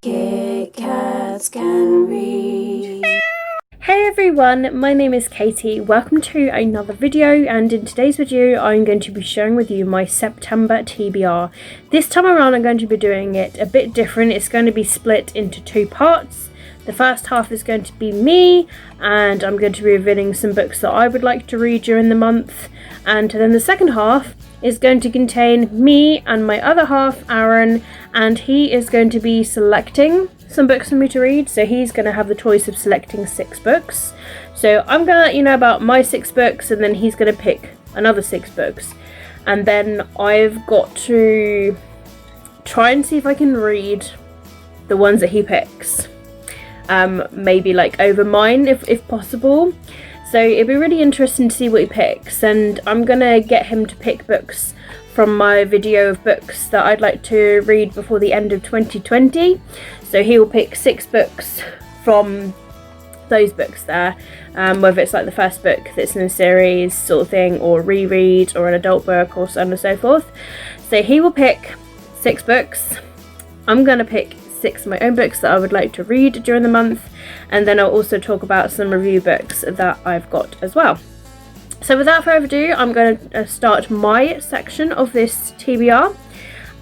Kit Kats can read. Hey everyone, my name is Katie. Welcome to another video, and in today's video I'm going to be sharing with you my September TBR. This time around I'm going to be doing it a bit different. It's going to be split into two parts. The first half is going to be me, and I'm going to be revealing some books that I would like to read during the month, and then the second half is going to contain me and my other half, Arron, and he is going to be selecting some books for me to read. So he's going to have the choice of selecting 6 books. So I'm going to let you know about my 6 books, and then he's going to pick another 6 books. And then I've got to try and see if I can read the ones that he picks. Maybe like over mine if possible. So it'd be really interesting to see what he picks, and I'm gonna get him to pick books from my video of books that I'd like to read before the end of 2020. So he will pick 6 books from those books there, whether it's like the first book that's in a series sort of thing, or reread, or an adult book, or so on and so forth. So he will pick 6 books. I'm gonna pick 6 of my own books that I would like to read during the month, and then I'll also talk about some review books that I've got as well. So without further ado, I'm going to start my section of this TBR,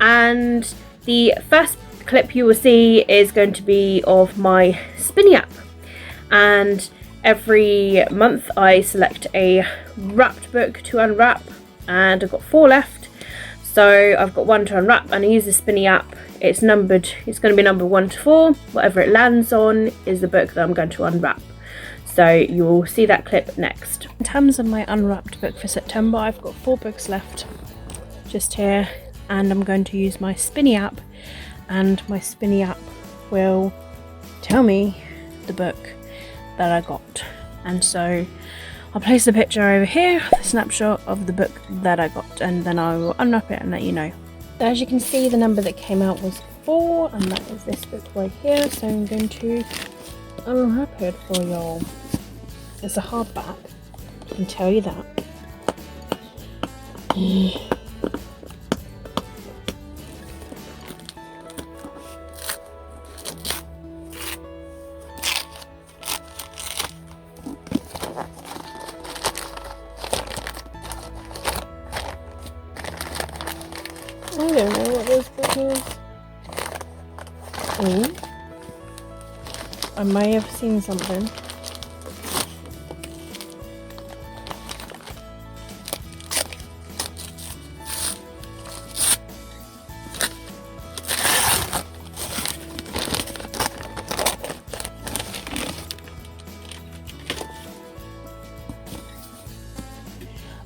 and the first clip you will see is going to be of my Spinny app, and every month I select a wrapped book to unwrap, and I've got 4 left. So I've got 1 to unwrap, and I use the Spinny app. It's numbered, it's going to be number 1 to 4. Whatever it lands on is the book that I'm going to unwrap. So you'll see that clip next. In terms of my unwrapped book for September, I've got 4 books left just here, and I'm going to use my Spinny app, and my Spinny app will tell me the book that I got. And so I'll place the picture over here, the snapshot of the book that I got, and then I will unwrap it and let you know. So as you can see, the number that came out was 4, and that is this book right here. So I'm going to unwrap it for y'all. It's a hardback, I can tell you that. I don't know what this book is. Oh, I may have seen something.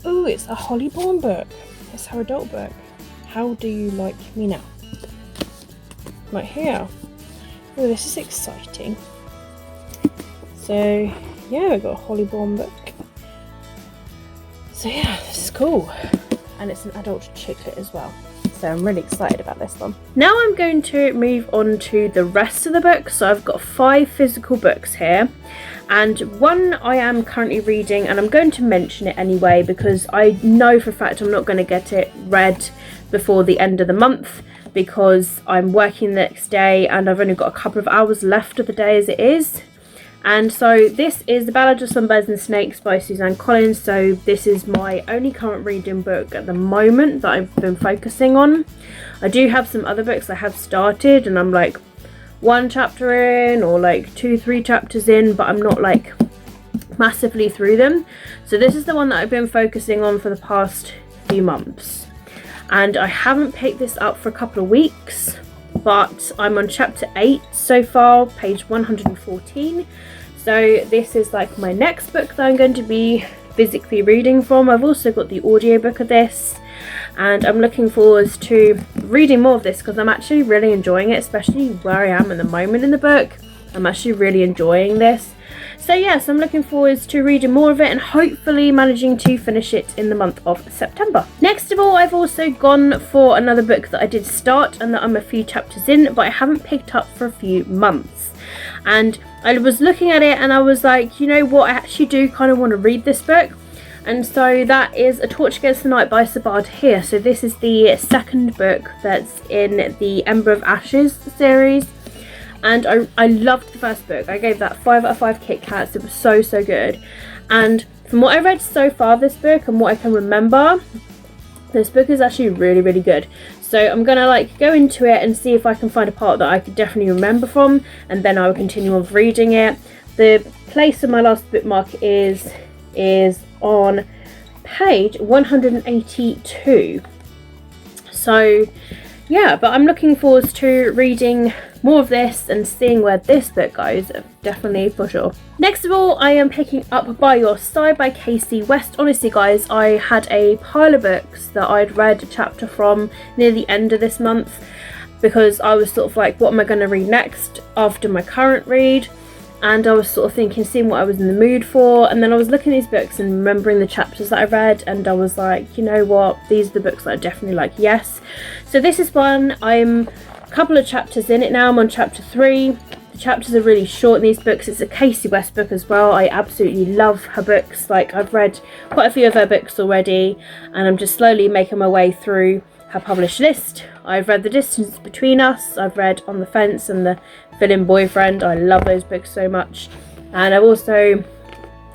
Oh, it's a Hollybourne book. It's her adult book. How Do You Like Me Now? Right here. Oh, this is exciting. So yeah, I got a Hollybourne book. So yeah, this is cool. And it's an adult chicklet as well. So I'm really excited about this one. Now I'm going to move on to the rest of the books. So I've got 5 physical books here, and one I am currently reading, and I'm going to mention it anyway because I know for a fact I'm not going to get it read before the end of the month, because I'm working the next day and I've only got a couple of hours left of the day as it is. And so this is The Ballad of Sunbirds and Snakes by Suzanne Collins. So this is my only current reading book at the moment that I've been focusing on. I do have some other books I have started, and I'm like 1 chapter in, or like 2-3 chapters in, but I'm not like massively through them. So this is the one that I've been focusing on for the past few months, and I haven't picked this up for a couple of weeks, but I'm on chapter 8 so far, page 114. So this is like my next book that I'm going to be physically reading from. I've also got the audiobook of this, and I'm looking forward to reading more of this because I'm actually really enjoying it, especially where I am at the moment in the book. I'm actually really enjoying this. So yes, I'm looking forward to reading more of it and hopefully managing to finish it in the month of September. Next of all, I've also gone for another book that I did start and that I'm a few chapters in, but I haven't picked up for a few months. And I was looking at it and I was like, you know what, I actually do kind of want to read this book. And so that is A Torch Against the Night by Sabah here. So this is the second book that's in the Ember of Ashes series. and I loved the first book. I gave that 5 out of 5 Kit Kats. It was so good. And from what I read so far this book and what I can remember, this book is actually really good. So I'm gonna like go into it and see if I can find a part that I could definitely remember from, and then I will continue on reading it. The place of my last bookmark is on page 182. So yeah, but I'm looking forward to reading more of this and seeing where this book goes, definitely, for sure. Next of all, I am picking up By Your Side by Casey West. Honestly guys, I had a pile of books that I'd read a chapter from near the end of this month, because I was sort of like, what am I going to read next after my current read? And I was sort of thinking, seeing what I was in the mood for, and then I was looking at these books and remembering the chapters that I read, and I was like, you know what, these are the books that I definitely like, yes. So this is one. I'm a couple of chapters in it now. I'm on chapter 3. The chapters are really short in these books. It's a Casey West book as well. I absolutely love her books. Like, I've read quite a few of her books already, and I'm just slowly making my way through her published list. I've read The Distance Between Us, I've read On the Fence and The Fill-In Boyfriend. I love those books so much. And I've also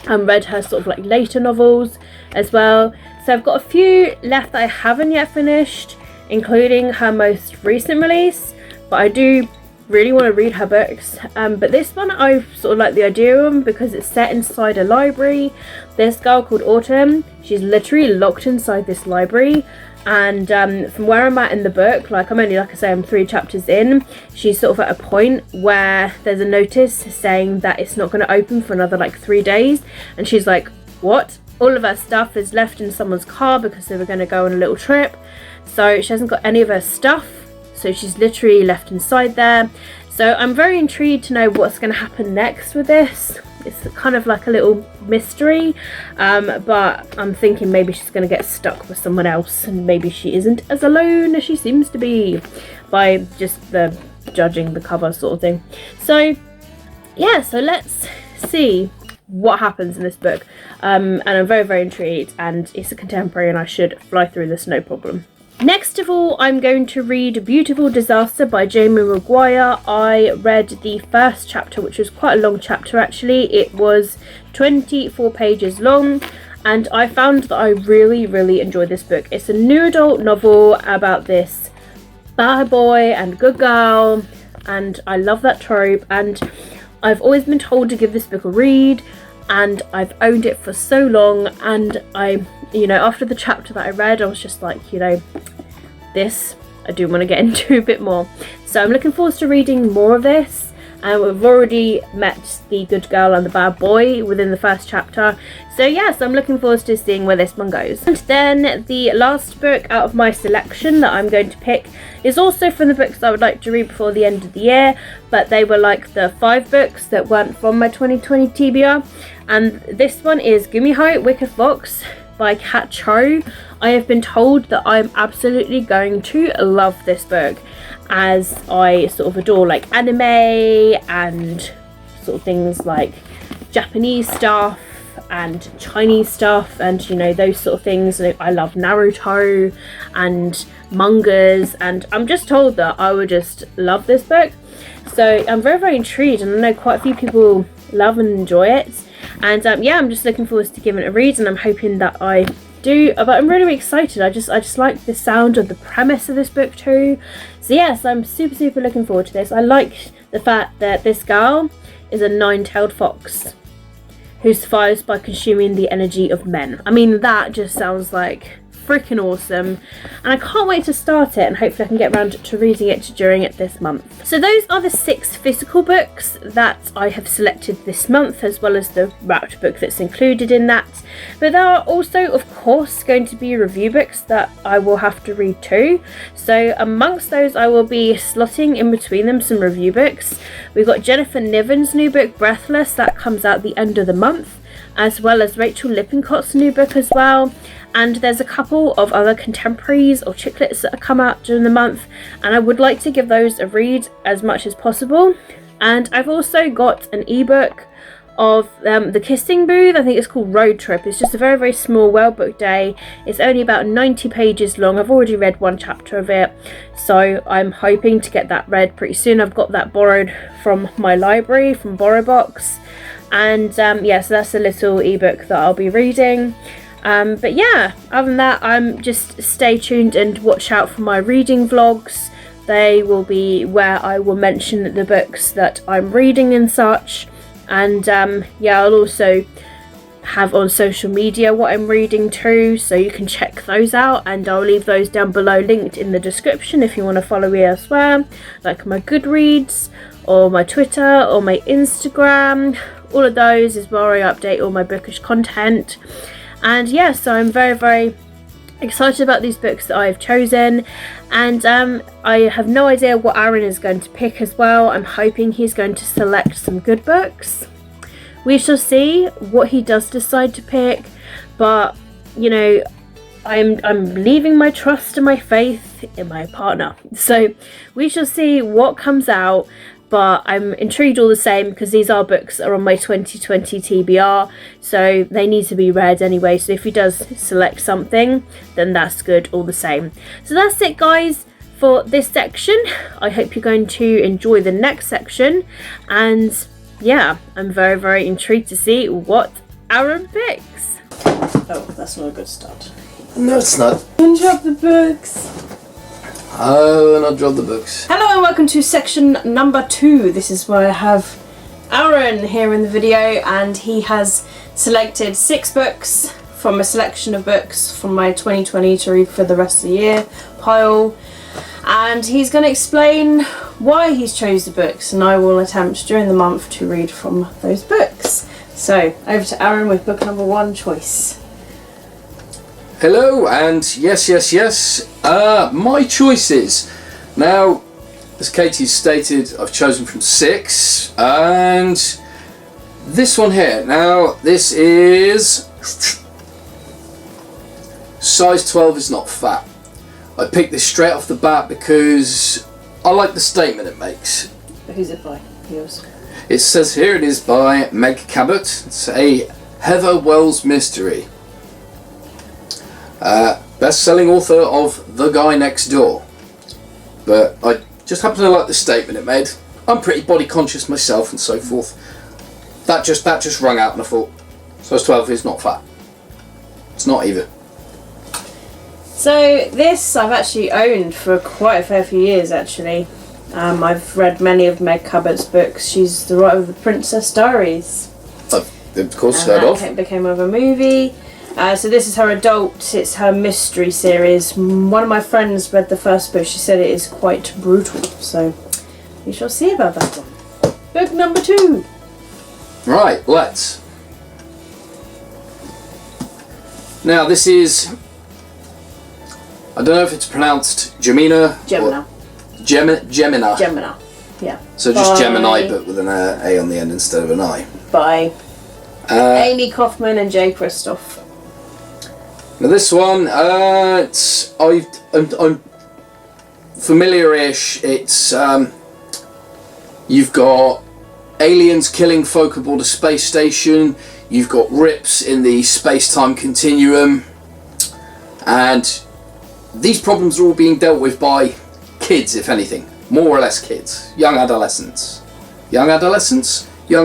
read her sort of like later novels as well. So I've got a few left that I haven't yet finished, including her most recent release, but I do really want to read her books. But this one I sort of like the idea of, because it's set inside a library. This girl called Autumn, she's literally locked inside this library, and from where I'm at in the book, like I'm only, like I say, I'm 3 chapters in, she's sort of at a point where there's a notice saying that it's not going to open for another like 3 days, and she's like, what? All of her stuff is left in someone's car because they were going to go on a little trip, so she hasn't got any of her stuff, so she's literally left inside there. So I'm very intrigued to know what's going to happen next with this. It's kind of like a little mystery, but I'm thinking maybe she's going to get stuck with someone else, and maybe she isn't as alone as she seems to be, by just the judging the cover sort of thing. So yeah, so let's see what happens in this book, and I'm very intrigued, and it's a contemporary and I should fly through this no problem. Next of all, I'm going to read Beautiful Disaster by Jamie Maguire. I read the first chapter, which was quite a long chapter actually. It was 24 pages long, and I found that I really enjoyed this book. It's a new adult novel about this bad boy and good girl, and I love that trope, and I've always been told to give this book a read, and I've owned it for so long, and you know, after the chapter that I read, I was just like, you know, this I do want to get into a bit more. So I'm looking forward to reading more of this, and we've already met the good girl and the bad boy within the first chapter. So yes, I'm looking forward to seeing where this one goes. And then the last book out of my selection that I'm going to pick is also from the books I would like to read before the end of the year, but they were like the 5 books that weren't from my 2020 TBR. And this one is Gimme Height Wicked Fox by Kat Cho. I have been told that I'm absolutely going to love this book, as I sort of adore like anime and sort of things like Japanese stuff and Chinese stuff, and you know, those sort of things. I love Naruto and mangas, and I'm just told that I would just love this book. So I'm very intrigued, and I know quite a few people love and enjoy it. And yeah, I'm just looking forward to giving it a read, and I'm hoping that I do. But I'm really excited. I just like the sound of the premise of this book too. So yes, I'm super looking forward to this. I like the fact that this girl is a 9-tailed fox who survives by consuming the energy of men. I mean, that just sounds like freaking awesome, and I can't wait to start it, and hopefully I can get around to reading it during it this month. So those are the 6 physical books that I have selected this month, as well as the wrapped book that's included in that. But there are also, of course, going to be review books that I will have to read too. So amongst those, I will be slotting in between them some review books. We've got Jennifer Niven's new book Breathless, that comes out the end of the month, as well as Rachel Lippincott's new book as well. And there's a couple of other contemporaries or chick lits that have come out during the month, and I would like to give those a read as much as possible. And I've also got an ebook of The Kissing Booth. I think it's called Road Trip. It's just a very, very small, well-booked day. It's only about 90 pages long. I've already read one chapter of it, so I'm hoping to get that read pretty soon. I've got that borrowed from my library, from BorrowBox. And yeah, so that's a little ebook that I'll be reading. But yeah, other than that, just stay tuned and watch out for my reading vlogs. They will be where I will mention the books that I'm reading and such. And yeah, I'll also have on social media what I'm reading too, so you can check those out, and I'll leave those down below linked in the description if you want to follow me elsewhere, like my Goodreads or my Twitter or my Instagram. All of those is where I update all my bookish content. And yeah, so I'm very, very excited about these books that I've chosen, and I have no idea what Arron is going to pick as well. I'm hoping he's going to select some good books. We shall see what he does decide to pick, but you know, I'm leaving my trust and my faith in my partner, so we shall see what comes out. But I'm intrigued all the same, because these are books that are on my 2020 TBR, so they need to be read anyway. So if he does select something, then that's good all the same. So that's it, guys, for this section. I hope you're going to enjoy the next section, and yeah, I'm very, very intrigued to see what Arron picks. Oh, that's not a good start. No, it's not. Don't drop the books. Oh, and I dropped the books. Hello and welcome to section number 2. This is where I have Arron here in the video, and he has selected 6 books from a selection of books from my 2020 to read for the rest of the year pile. And he's going to explain why he's chose the books, and I will attempt during the month to read from those books. So, over to Arron with book number 1 choice. Hello, and yes. My choices. Now, as Katie stated, I've chosen from 6, and this one here. Now, this is size 12 is not fat. I picked this straight off the bat because I like the statement it makes. Who's it by? Yours. It says here it is by Meg Cabot. It's a Heather Wells mystery. Best-selling author of The Guy Next Door. But I just happen to like the statement it made. I'm pretty body conscious myself and so forth. That just rung out, and I thought, size 12 is not fat. It's not either. So this I've actually owned for quite a fair few years actually. I've read many of Meg Cabot's books. She's the writer of The Princess Diaries. I've of course heard of. It became of a movie. So this is her adult, it's her mystery series. One of my friends read the first book. She said it is quite brutal. So we shall see about that one. Book number 2. Right, let's. Now this is, I don't know if it's pronounced Gemina. Gemina. Gemina. Gemina. Yeah. So just By- Gemini, but with an A on the end instead of an I. By Amy Kaufman and Jay Kristoff. Now this one, I'm familiar-ish. It's you've got aliens killing folk aboard a space station. You've got rips in the space-time continuum, and these problems are all being dealt with by kids, if anything, more or less kids, young adolescents, young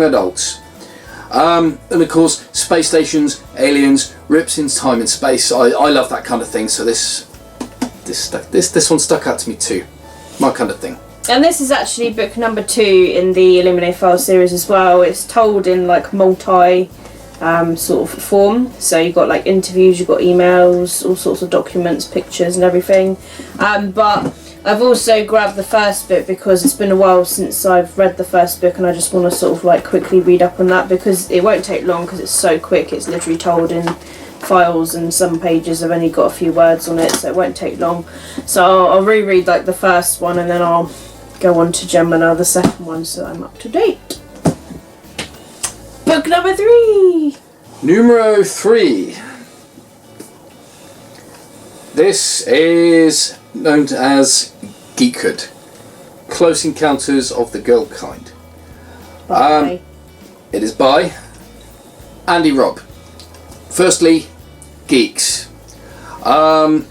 adults. And of course, space stations, aliens, rips in time and space. I love that kind of thing. So this one stuck out to me too. My kind of thing. And this is actually book number 2 in the Eliminate File series as well. It's told in like multi sort of form. So you've got like interviews, you've got emails, all sorts of documents, pictures and everything. But I've also grabbed the first book because it's been a while since I've read the first book, and I just want to sort of like quickly read up on that because it won't take long because it's so quick. It's literally told in files, and some pages have only got a few words on it, so it won't take long. So I'll reread like the first one, and then I'll go on to Gemini, the second one, so I'm up to date. Book number 3. Numero 3. This is known as Geek, Close Encounters of the Girl Kind. Bye. It is by Andy Robb. Firstly, Geeks. I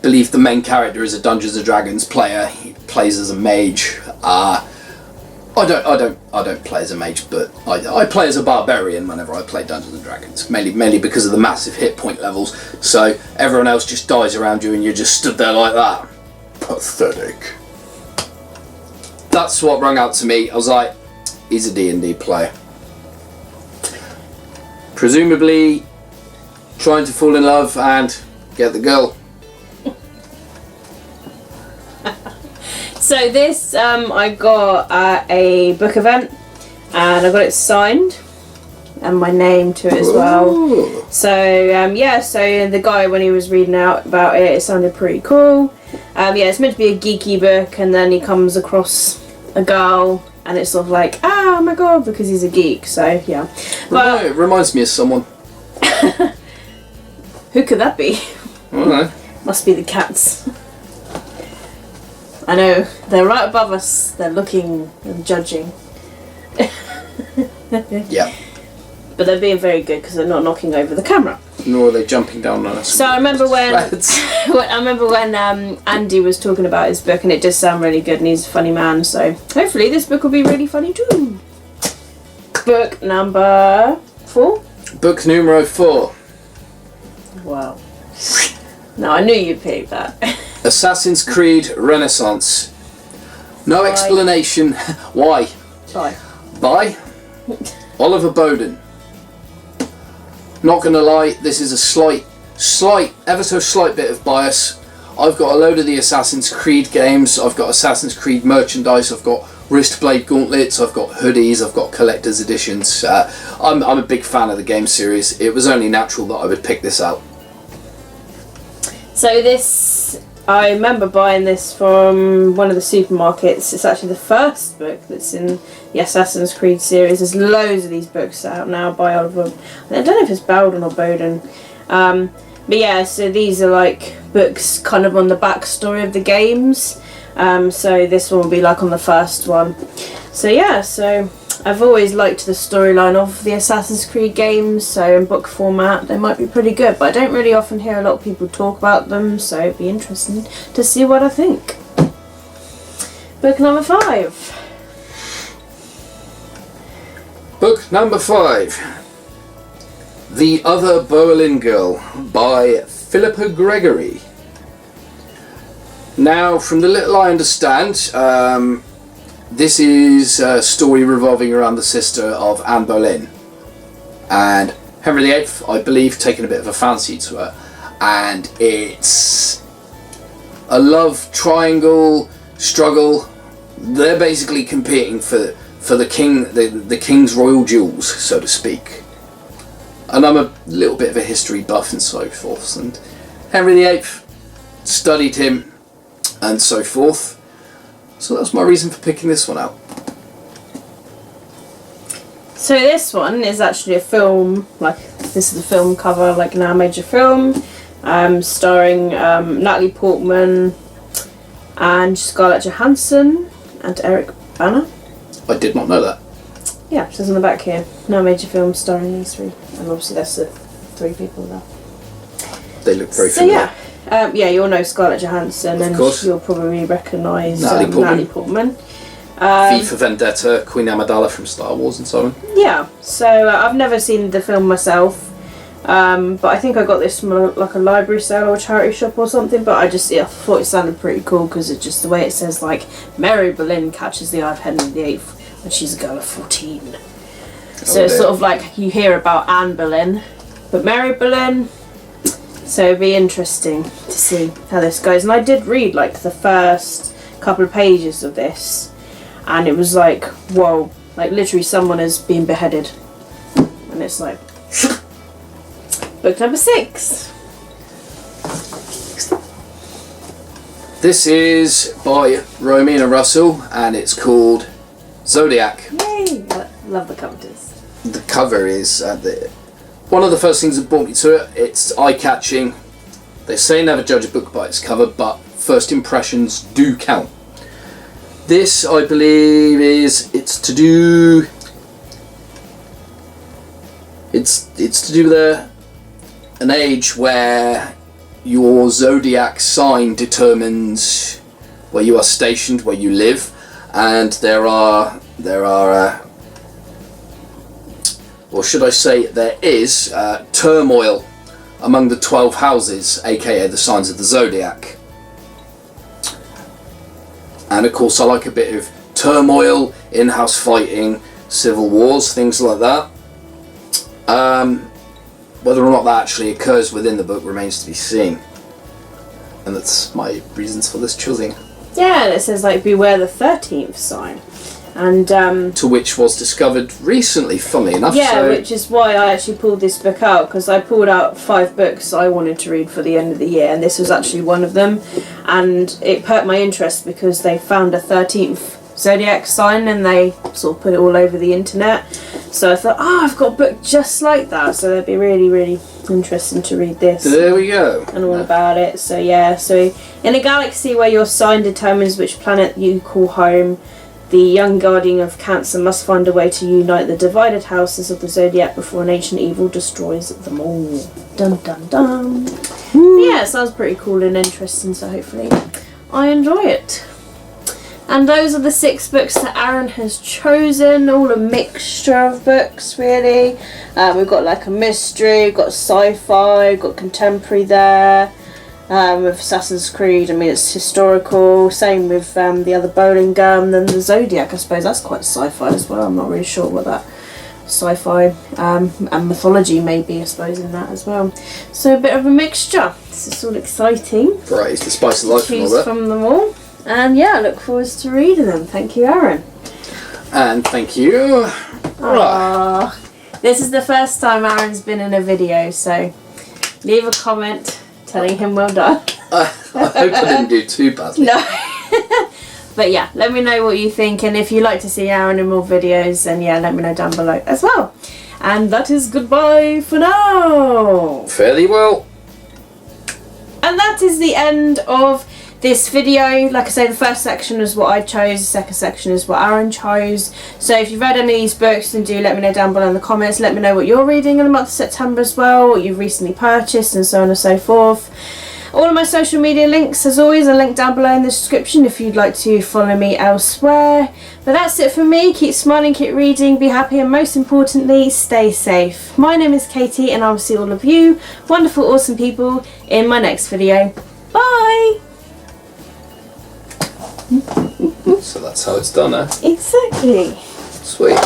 believe the main character is a Dungeons and Dragons player. He plays as a mage. I don't play as a mage, but I play as a barbarian whenever I play Dungeons and Dragons. Mainly because of the massive hit point levels. So everyone else just dies around you, and you're just stood there like that. Pathetic. That's what rung out to me. I was like, he's a D&D player. Presumably trying to fall in love and get the girl. So this I got at a book event, and I got it signed and my name to it as well. Ooh. So so the guy, when he was reading out about it, it sounded pretty cool. It's meant to be a geeky book, and then he comes across a girl, and it's sort of like, oh my god, because he's a geek. So yeah, but It reminds me of someone. who could that be? I don't know. Must be the cats. I know, they're right above us. They're looking and judging. Yeah. But they're being very good because they're not knocking over the camera. Nor are they jumping down on us. So I remember when Andy was talking about his book, and it does sound really good, and he's a funny man. So hopefully this book will be really funny too. Book number 4. Book numero 4. Wow. No, I knew you'd pick that. Assassin's Creed Renaissance. No Why? explanation. Why? Bye. By Oliver Bowden. Not gonna lie, this is a slight, ever so slight bit of bias. I've got a load of the Assassin's Creed games. I've got Assassin's Creed merchandise. I've got wristblade gauntlets. I've got hoodies. I've got collector's editions. I'm a big fan of the game series. It was only natural that I would pick this out. So this, I remember buying this from one of the supermarkets. It's actually the first book that's in the Assassin's Creed series. There's loads of these books out now by Oliver. I don't know if it's Bowden or Bowden. But yeah, so these are like books kind of on the backstory of the games. So this one will be like on the first one. So yeah, so I've always liked the storyline of the Assassin's Creed games, so in book format they might be pretty good, but I don't really often hear a lot of people talk about them, so it'd be interesting to see what I think. Book number 5. Book number 5. The Other Boleyn Girl by Philippa Gregory. Now, from the little I understand, this is a story revolving around the sister of Anne Boleyn. And Henry VIII, I believe, taken a bit of a fancy to her. And it's a love triangle struggle. They're basically competing for the king, the king's royal jewels, so to speak. And I'm a little bit of a history buff and so forth. And Henry VIII, studied him and so forth. So that's my reason for picking this one out. So this one is actually a film, like this is the film cover, like now major film, starring Natalie Portman and Scarlett Johansson and Eric Bana. I did not know that. Yeah, it says on the back here, now major film starring these 3, and obviously that's the 3 people there. They look very So familiar. yeah, you'll know Scarlett Johansson, and course. you'll probably recognise Natalie Portman. Portman. V for Vendetta, Queen Amidala from Star Wars and so on. Yeah, so I've never seen the film myself, but I think I got this from a library sale or a charity shop or something, but I thought it sounded pretty cool because it's just the way it says, like, Mary Boleyn catches the eye of Henry VIII when she's a girl of 14. So it's sort of like you hear about Anne Boleyn, but Mary Boleyn. So it'd be interesting to see how this goes. And I did read like the first couple of pages of this, and it was like, whoa, like literally someone has been beheaded. And it's like, book number 6. This is by Rowena Russell and it's called Zodiac. Yay! Love the covers. The cover is one of the first things that brought me to it. It's eye-catching. They say never judge a book by its cover, but first impressions do count. This, I believe, it's to do It's to do with an age where your zodiac sign determines where you are stationed, where you live, and there are or should I say there is turmoil among the 12 houses, aka the signs of the zodiac. And of course I like a bit of turmoil, in-house fighting, civil wars, things like that. Whether or not that actually occurs within the book remains to be seen. And that's my reasons for this choosing. Yeah, and it says like beware the 13th sign. And to which was discovered recently, funnily enough. yeah, so which is why I actually pulled this book out, because I pulled out 5 books I wanted to read for the end of the year, and this was actually one of them. And it perked my interest because they found a 13th zodiac sign and they sort of put it all over the internet. So I thought, I've got a book just like that, so it'd be really, really interesting to read this. there we go. And all about it. So yeah, so in a galaxy where your sign determines which planet you call home, the young guardian of Cancer must find a way to unite the divided houses of the zodiac before an ancient evil destroys them all. Dun dun dun. Yeah, it sounds pretty cool and interesting, so hopefully I enjoy it. And those are the 6 books that Arron has chosen, all a mixture of books really. We've got like a mystery, we've got sci-fi, we've got contemporary there. With Assassin's Creed, I mean it's historical, same with the other bowling gum, then the Zodiac, I suppose that's quite sci-fi as well. I'm not really sure what that sci-fi and mythology maybe, I suppose, in that as well. So a bit of a mixture. This is all exciting. Right, it's the spice of life and all Choose that. from them all. And yeah, I look forward to reading them. Thank you, Arron. And thank you. Right. This is the first time Arron's been in a video, so leave a comment telling him well done. I hope I didn't do too badly. No. But yeah, let me know what you think, and if you'd like to see Arron in more videos, then yeah, let me know down below as well. And that is goodbye for now. Fairly well. And that is the end of this video. Like I say, the first section is what I chose, the second section is what Arron chose. So if you've read any of these books, then do let me know down below in the comments. Let me know what you're reading in the month of September as well, what you've recently purchased, and so on and so forth. All of my social media links, as always, are linked down below in the description if you'd like to follow me elsewhere. But that's it for me. Keep smiling, keep reading, be happy, and most importantly, stay safe. My name is Katie, and I will see all of you wonderful, awesome people in my next video. Bye! So that's how it's done, eh? Exactly. Sweet.